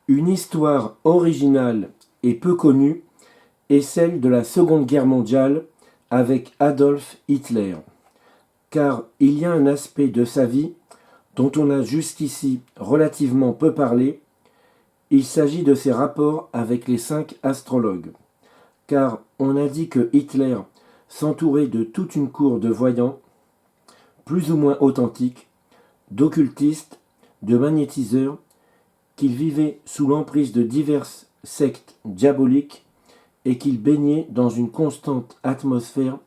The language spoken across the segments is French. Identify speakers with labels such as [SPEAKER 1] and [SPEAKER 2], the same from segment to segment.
[SPEAKER 1] Une histoire originale et peu connue est celle de la Seconde Guerre mondiale avec Adolf Hitler, car il y a un aspect de sa vie dont on a jusqu'ici relativement peu parlé. Il s'agit de ses rapports avec les 5 astrologues, car on a dit que Hitler s'entourait de toute une cour de voyants, plus ou moins authentiques, d'occultistes, de magnétiseurs, qu'il vivait sous l'emprise de diverses sectes diaboliques et qu'il baignait dans une constante atmosphère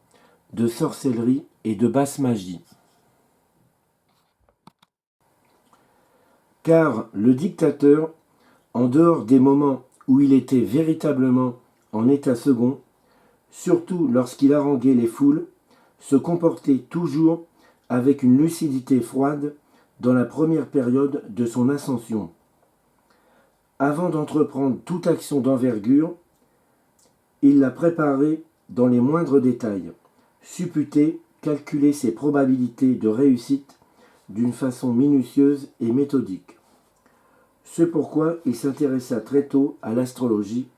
[SPEAKER 1] de sorcellerie et de basse magie. Car le dictateur, en dehors des moments où il était véritablement en état second, surtout lorsqu'il haranguait les foules, se comportait toujours avec une lucidité froide dans la première période de son ascension. Avant d'entreprendre toute action d'envergure, il la préparait dans les moindres détails, supputait, calculait ses probabilités de réussite d'une façon minutieuse et méthodique. C'est pourquoi il s'intéressa très tôt à l'astrologie,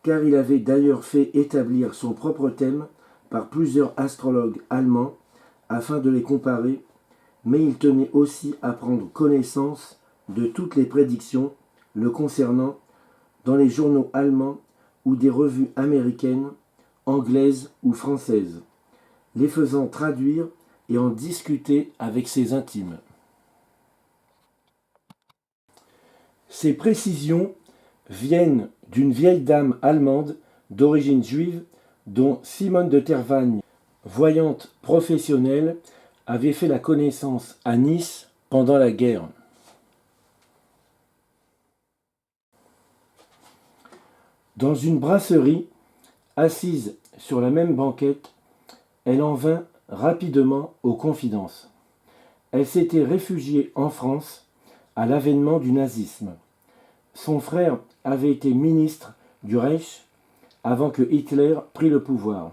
[SPEAKER 1] car il avait d'ailleurs fait établir son propre thème par plusieurs astrologues allemands afin de les comparer, mais il tenait aussi à prendre connaissance de toutes les prédictions le concernant dans les journaux allemands ou des revues américaines, anglaises ou françaises, les faisant traduire et en discuter avec ses intimes. Ces précisions viennent d'une vieille dame allemande d'origine juive dont Simone de Tervagne, voyante professionnelle, avait fait la connaissance à Nice pendant la guerre. Dans une brasserie, assise sur la même banquette, elle en vint rapidement aux confidences. Elle s'était réfugiée en France à l'avènement du nazisme. Son frère avait été ministre du Reich avant que Hitler prît le pouvoir.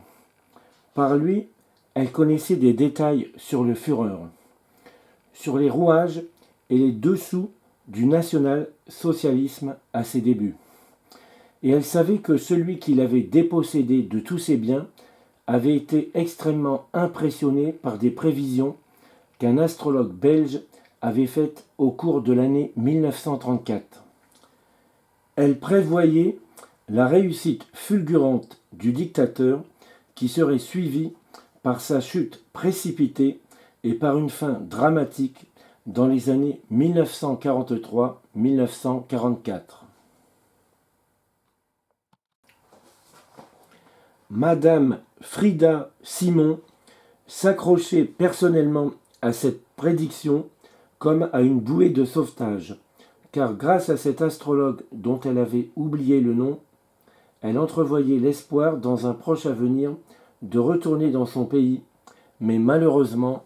[SPEAKER 1] Par lui, elle connaissait des détails sur le Führer, sur les rouages et les dessous du national-socialisme à ses débuts. Et elle savait que celui qui l'avait dépossédé de tous ses biens avait été extrêmement impressionné par des prévisions qu'un astrologue belge avait faites au cours de l'année 1934. Elle prévoyait la réussite fulgurante du dictateur qui serait suivie par sa chute précipitée et par une fin dramatique dans les années 1943-1944. Madame Frida Simon s'accrochait personnellement à cette prédiction comme à une bouée de sauvetage, car grâce à cet astrologue dont elle avait oublié le nom, elle entrevoyait l'espoir dans un proche avenir de retourner dans son pays, mais malheureusement,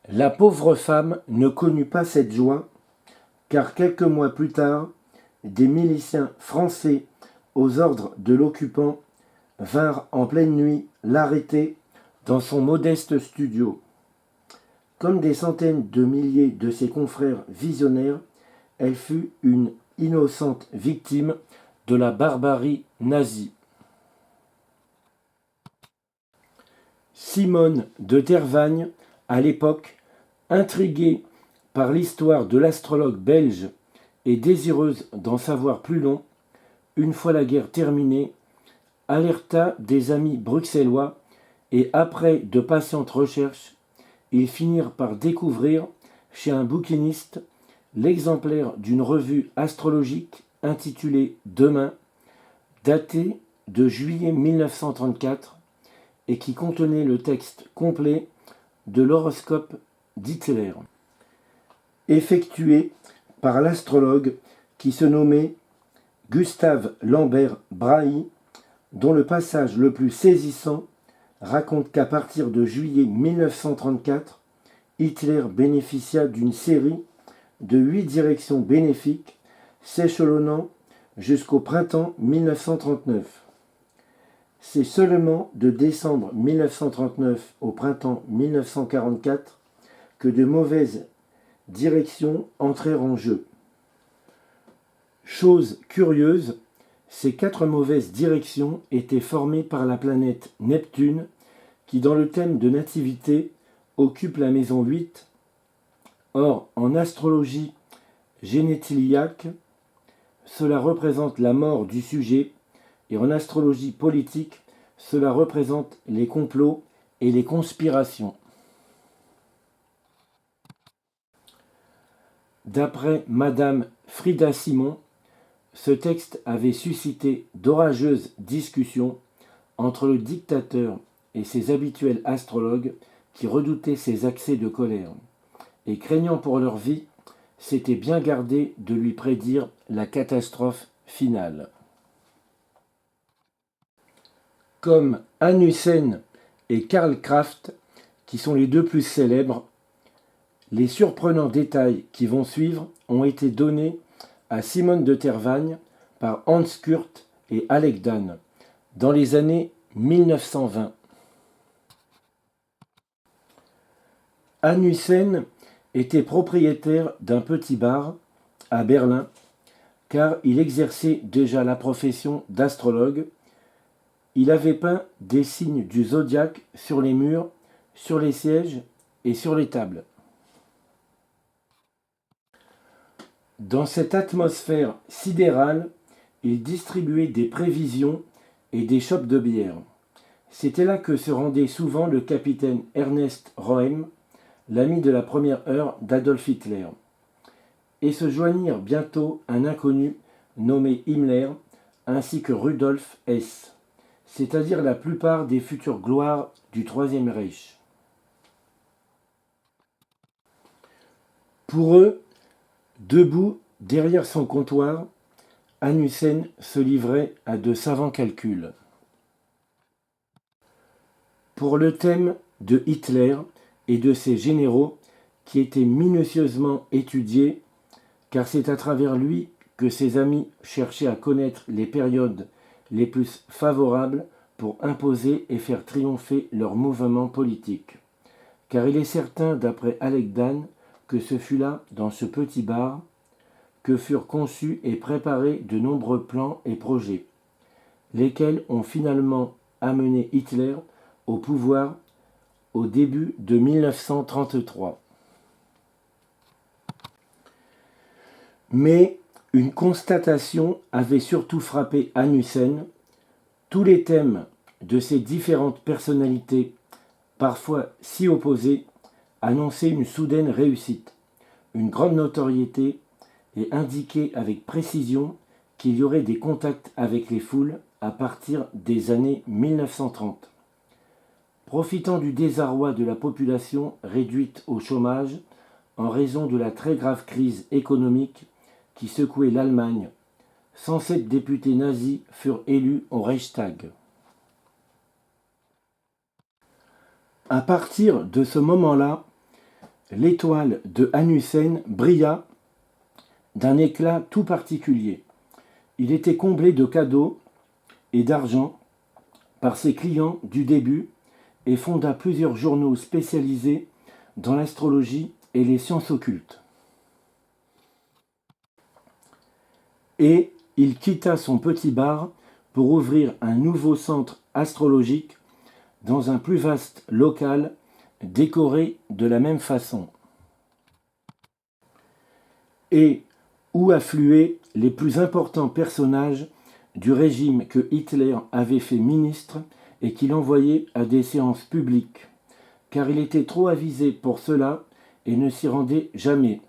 [SPEAKER 1] la pauvre femme ne connut pas cette joie, car quelques mois plus tard, des miliciens français aux ordres de l'occupant vinrent en pleine nuit l'arrêter dans son modeste studio. Comme des centaines de milliers de ses confrères visionnaires, elle fut une innocente victime de la barbarie nazie. Simone de Tervagne, à l'époque, intriguée par l'histoire de l'astrologue belge et désireuse d'en savoir plus long, une fois la guerre terminée, alerta des amis bruxellois et après de patientes recherches, ils finirent par découvrir chez un bouquiniste l'exemplaire d'une revue astrologique intitulée Demain, datée de juillet 1934 et qui contenait le texte complet de l'horoscope d'Hitler, effectué par l'astrologue qui se nommait Gustave Lambert Brahy, dont le passage le plus saisissant raconte qu'à partir de juillet 1934, Hitler bénéficia d'une série de 8 directions bénéfiques s'échelonnant jusqu'au printemps 1939. C'est seulement de décembre 1939 au printemps 1944 que de mauvaises directions entrèrent en jeu. Chose curieuse, ces 4 mauvaises directions étaient formées par la planète Neptune, qui dans le thème de nativité occupe la maison 8. Or, en astrologie génétiliaque, cela représente la mort du sujet, et en astrologie politique, cela représente les complots et les conspirations. D'après Madame Frida Simon, ce texte avait suscité d'orageuses discussions entre le dictateur et ses habituels astrologues qui redoutaient ses accès de colère, et craignant pour leur vie, s'étaient bien gardés de lui prédire la catastrophe finale. Comme Annussen et Karl Kraft, qui sont les 2 plus célèbres, les surprenants détails qui vont suivre ont été donnés à Simone de Tervagne par Hans Kurt et Alec Dan dans les années 1920. Annussen était propriétaire d'un petit bar à Berlin car il exerçait déjà la profession d'astrologue. Il avait peint des signes du zodiaque sur les murs, sur les sièges et sur les tables. Dans cette atmosphère sidérale, il distribuait des prévisions et des chopes de bière. C'était là que se rendait souvent le capitaine Ernest Röhm, l'ami de la première heure d'Adolf Hitler, et se joignirent bientôt un inconnu nommé Himmler ainsi que Rudolf Hess, c'est-à-dire la plupart des futures gloires du Troisième Reich. Pour eux, debout derrière son comptoir, Annussen se livrait à de savants calculs. Pour le thème de Hitler et de ses généraux qui étaient minutieusement étudiés, car c'est à travers lui que ses amis cherchaient à connaître les périodes les plus favorables pour imposer et faire triompher leur mouvement politique. Car il est certain, d'après Alec Dan, que ce fut là, dans ce petit bar, que furent conçus et préparés de nombreux plans et projets, lesquels ont finalement amené Hitler au pouvoir au début de 1933. Mais une constatation avait surtout frappé Annussen: tous les thèmes de ces différentes personnalités, parfois si opposées, annonçaient une soudaine réussite, une grande notoriété, et indiquaient avec précision qu'il y aurait des contacts avec les foules à partir des années 1930. Profitant du désarroi de la population réduite au chômage en raison de la très grave crise économique qui secouait l'Allemagne, 107 députés nazis furent élus au Reichstag. À partir de ce moment-là, l'étoile de Annussen brilla d'un éclat tout particulier. Il était comblé de cadeaux et d'argent par ses clients du début et fonda plusieurs journaux spécialisés dans l'astrologie et les sciences occultes. Et il quitta son petit bar pour ouvrir un nouveau centre astrologique dans un plus vaste local décoré de la même façon, et où affluaient les plus importants personnages du régime que Hitler avait fait ministre et qu'il envoyait à des séances publiques, car il était trop avisé pour cela et ne s'y rendait jamais.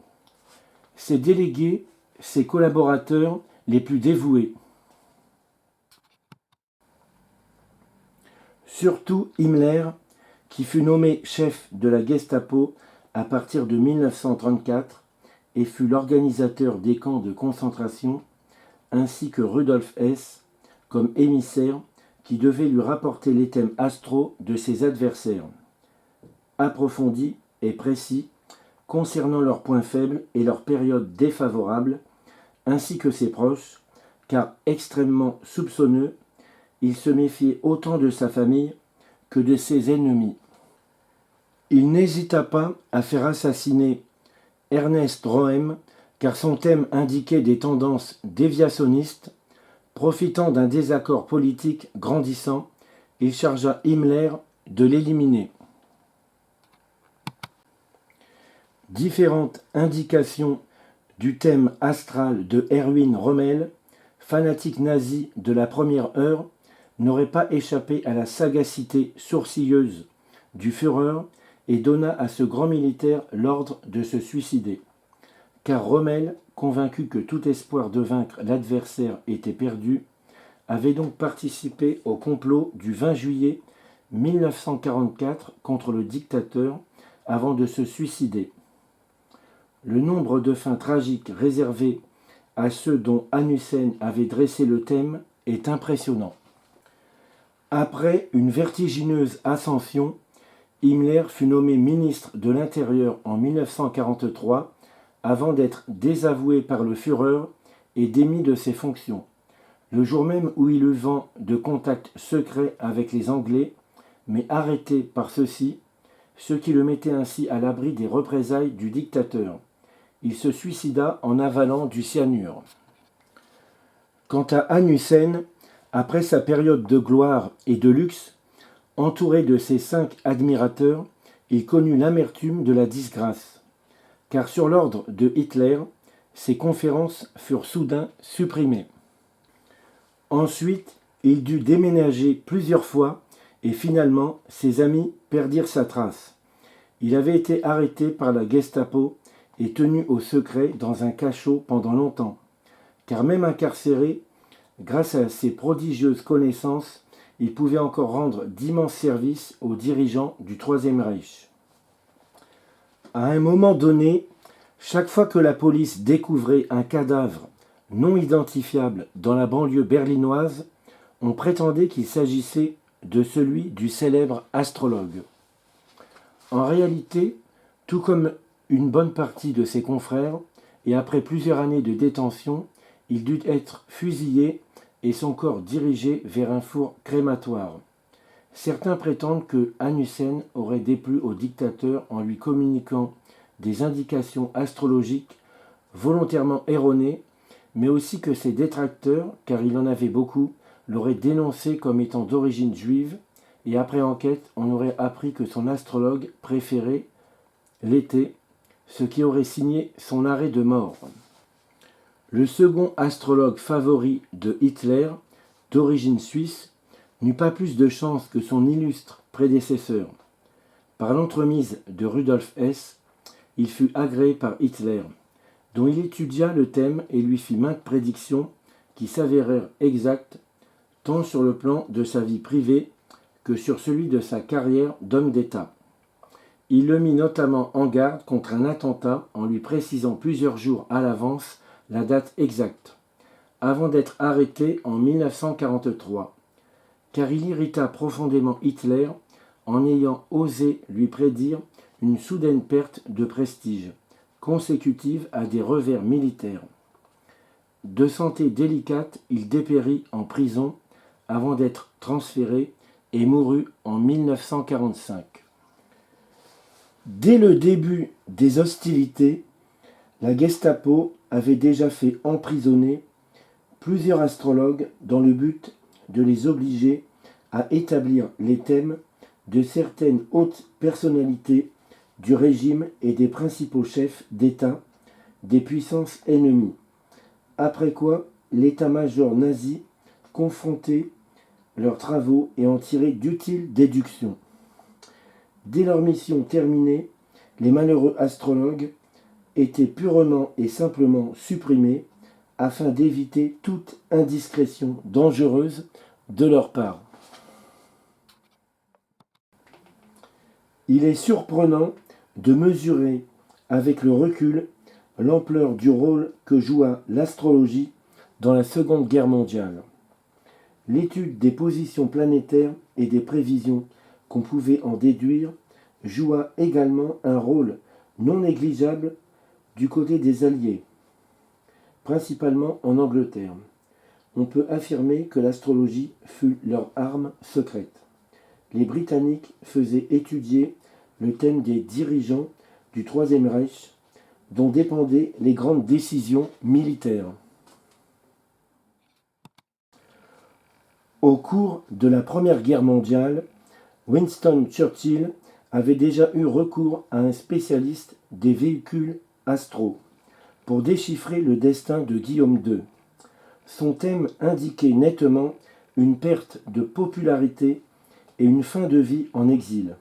[SPEAKER 1] Ses délégués, ses collaborateurs les plus dévoués. Surtout Himmler, qui fut nommé chef de la Gestapo à partir de 1934 et fut l'organisateur des camps de concentration, ainsi que Rudolf Hess comme émissaire qui devait lui rapporter les thèmes astraux de ses adversaires, approfondis et précis concernant leurs points faibles et leurs périodes défavorables, ainsi que ses proches, car extrêmement soupçonneux, il se méfiait autant de sa famille que de ses ennemis. Il n'hésita pas à faire assassiner Ernest Röhm car son thème indiquait des tendances déviationnistes. Profitant d'un désaccord politique grandissant, il chargea Himmler de l'éliminer. Différentes indications du thème astral de Erwin Rommel, fanatique nazi de la première heure, n'aurait pas échappé à la sagacité sourcilleuse du Führer et donna à ce grand militaire l'ordre de se suicider. Car Rommel, convaincu que tout espoir de vaincre l'adversaire était perdu, avait donc participé au complot du 20 juillet 1944 contre le dictateur avant de se suicider. Le nombre de fins tragiques réservées à ceux dont Hanussen avait dressé le thème est impressionnant. Après une vertigineuse ascension, Himmler fut nommé ministre de l'Intérieur en 1943 avant d'être désavoué par le Führer et démis de ses fonctions. Le jour même où il eut vent de contacts secrets avec les Anglais, mais arrêté par ceux-ci, ce qui le mettait ainsi à l'abri des représailles du dictateur. Il se suicida en avalant du cyanure. Quant à Hanussen, après sa période de gloire et de luxe, entouré de ses 5 admirateurs, il connut l'amertume de la disgrâce. Car sur l'ordre de Hitler, ses conférences furent soudain supprimées. Ensuite, il dut déménager plusieurs fois et finalement, ses amis perdirent sa trace. Il avait été arrêté par la Gestapo et tenu au secret dans un cachot pendant longtemps. Car même incarcéré, grâce à ses prodigieuses connaissances, il pouvait encore rendre d'immenses services aux dirigeants du Troisième Reich. À un moment donné, chaque fois que la police découvrait un cadavre non identifiable dans la banlieue berlinoise, on prétendait qu'il s'agissait de celui du célèbre astrologue. En réalité, tout comme une bonne partie de ses confrères, et après plusieurs années de détention, il dut être fusillé et son corps dirigé vers un four crématoire. Certains prétendent que Hanussen aurait déplu au dictateur en lui communiquant des indications astrologiques volontairement erronées, mais aussi que ses détracteurs, car il en avait beaucoup, l'auraient dénoncé comme étant d'origine juive, et après enquête, on aurait appris que son astrologue préféré l'était, ce qui aurait signé son arrêt de mort. Le second astrologue favori de Hitler, d'origine suisse, n'eut pas plus de chance que son illustre prédécesseur. Par l'entremise de Rudolf Hess, il fut agréé par Hitler, dont il étudia le thème et lui fit maintes prédictions qui s'avérèrent exactes, tant sur le plan de sa vie privée que sur celui de sa carrière d'homme d'État. Il le mit notamment en garde contre un attentat en lui précisant plusieurs jours à l'avance la date exacte, avant d'être arrêté en 1943, car il irrita profondément Hitler en ayant osé lui prédire une soudaine perte de prestige, consécutive à des revers militaires. De santé délicate, il dépérit en prison avant d'être transféré et mourut en 1945. Dès le début des hostilités, la Gestapo avait déjà fait emprisonner plusieurs astrologues dans le but de les obliger à établir les thèmes de certaines hautes personnalités du régime et des principaux chefs d'État des puissances ennemies. Après quoi, l'état-major nazi confrontait leurs travaux et en tirait d'utiles déductions. Dès leur mission terminée, les malheureux astrologues étaient purement et simplement supprimés afin d'éviter toute indiscrétion dangereuse de leur part. Il est surprenant de mesurer avec le recul l'ampleur du rôle que joua l'astrologie dans la Seconde Guerre mondiale. L'étude des positions planétaires et des prévisions qu'on pouvait en déduire joua également un rôle non négligeable du côté des Alliés, principalement en Angleterre. On peut affirmer que l'astrologie fut leur arme secrète. Les Britanniques faisaient étudier le thème des dirigeants du Troisième Reich dont dépendaient les grandes décisions militaires. Au cours de la Première Guerre mondiale, Winston Churchill avait déjà eu recours à un spécialiste des véhicules astraux pour déchiffrer le destin de Guillaume II. Son thème indiquait nettement une perte de popularité et une fin de vie en exil,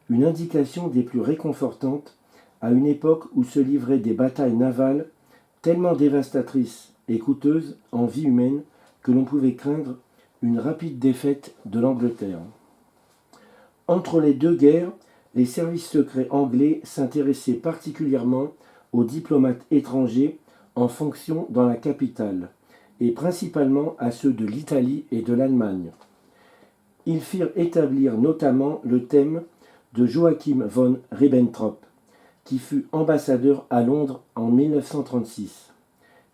[SPEAKER 1] une indication des plus réconfortantes à une époque où se livraient des batailles navales tellement dévastatrices et coûteuses en vie humaine que l'on pouvait craindre une rapide défaite de l'Angleterre. Entre les deux guerres, les services secrets anglais s'intéressaient particulièrement aux diplomates étrangers en fonction dans la capitale, et principalement à ceux de l'Italie et de l'Allemagne. Ils firent établir notamment le thème de Joachim von Ribbentrop, qui fut ambassadeur à Londres en 1936.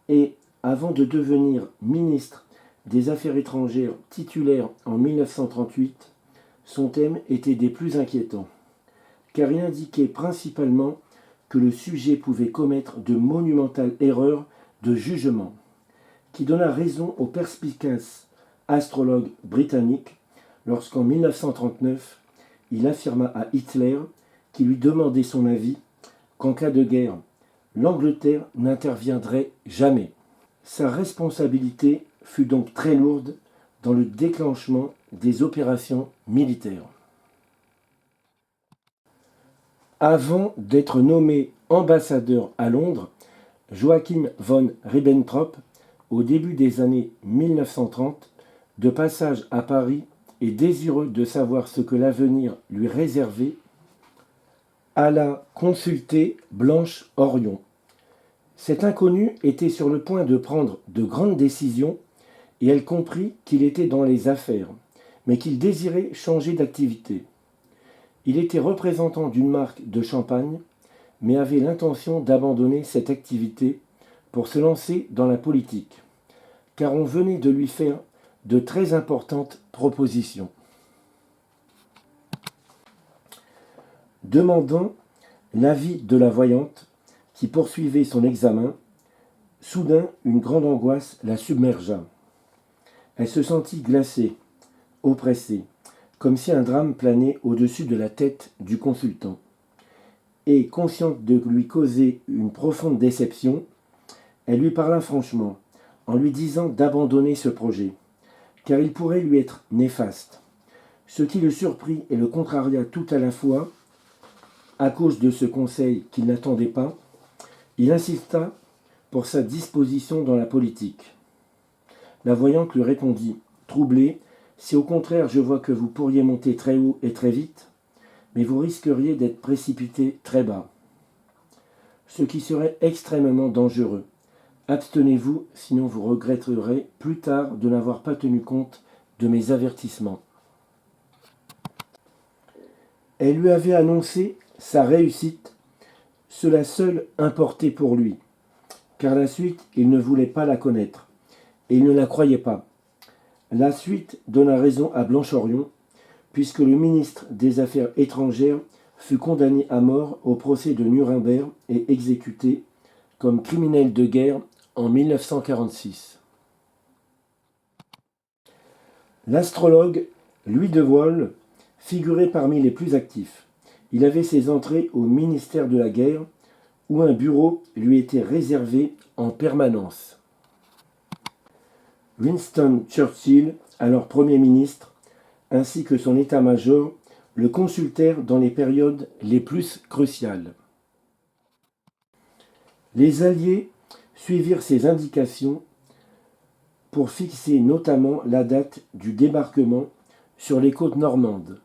[SPEAKER 1] Et, avant de devenir ministre des Affaires étrangères titulaire en 1938, son thème était des plus inquiétants, car il indiquait principalement que le sujet pouvait commettre de monumentales erreurs de jugement, qui donna raison au perspicace astrologue britannique lorsqu'en 1939, il affirma à Hitler, qui lui demandait son avis, qu'en cas de guerre, l'Angleterre n'interviendrait jamais. Sa responsabilité fut donc très lourde dans le déclenchement des opérations militaires. Avant d'être nommé ambassadeur à Londres, Joachim von Ribbentrop, au début des années 1930, de passage à Paris et désireux de savoir ce que l'avenir lui réservait, alla consulter Blanche Orion. Cet inconnu était sur le point de prendre de grandes décisions et elle comprit qu'il était dans les affaires, mais qu'il désirait changer d'activité. Il était représentant d'une marque de champagne, mais avait l'intention d'abandonner cette activité pour se lancer dans la politique, car on venait de lui faire de très importantes propositions. Demandant l'avis de la voyante qui poursuivait son examen, soudain une grande angoisse la submergea. Elle se sentit glacée, oppressée, comme si un drame planait au-dessus de la tête du consultant. Et, consciente de lui causer une profonde déception, elle lui parla franchement, en lui disant d'abandonner ce projet, car il pourrait lui être néfaste. Ce qui le surprit et le contraria tout à la fois, à cause de ce conseil qu'il n'attendait pas, il insista pour sa disposition dans la politique. La voyante lui répondit, troublée, « Si au contraire je vois que vous pourriez monter très haut et très vite, mais vous risqueriez d'être précipité très bas, ce qui serait extrêmement dangereux. Abstenez-vous, sinon vous regretterez plus tard de n'avoir pas tenu compte de mes avertissements. » Elle lui avait annoncé sa réussite, cela seul importait pour lui, car la suite, il ne voulait pas la connaître, et il ne la croyait pas. La suite donna raison à Blanche Orion, puisque le ministre des Affaires étrangères fut condamné à mort au procès de Nuremberg et exécuté comme criminel de guerre en 1946. L'astrologue Louis de Wohl figurait parmi les plus actifs. Il avait ses entrées au ministère de la Guerre, où un bureau lui était réservé en permanence. Winston Churchill, alors Premier ministre, ainsi que son état-major, le consultèrent dans les périodes les plus cruciales. Les Alliés suivirent ces indications pour fixer notamment la date du débarquement sur les côtes normandes.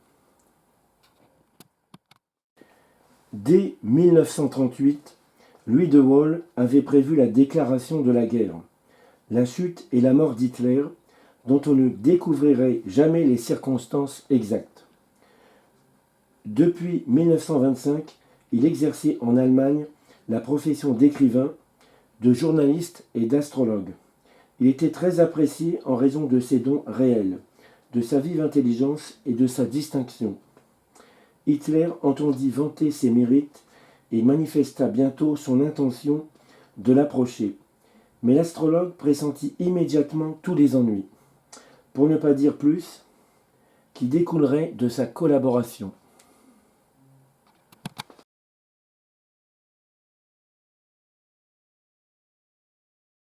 [SPEAKER 1] Dès 1938, Louis de Wohl avait prévu la déclaration de la guerre, la chute et la mort d'Hitler, dont on ne découvrirait jamais les circonstances exactes. Depuis 1925, il exerçait en Allemagne la profession d'écrivain, de journaliste et d'astrologue. Il était très apprécié en raison de ses dons réels, de sa vive intelligence et de sa distinction. Hitler entendit vanter ses mérites et manifesta bientôt son intention de l'approcher. Mais l'astrologue pressentit immédiatement tous les ennuis, pour ne pas dire plus, qui découleraient de sa collaboration.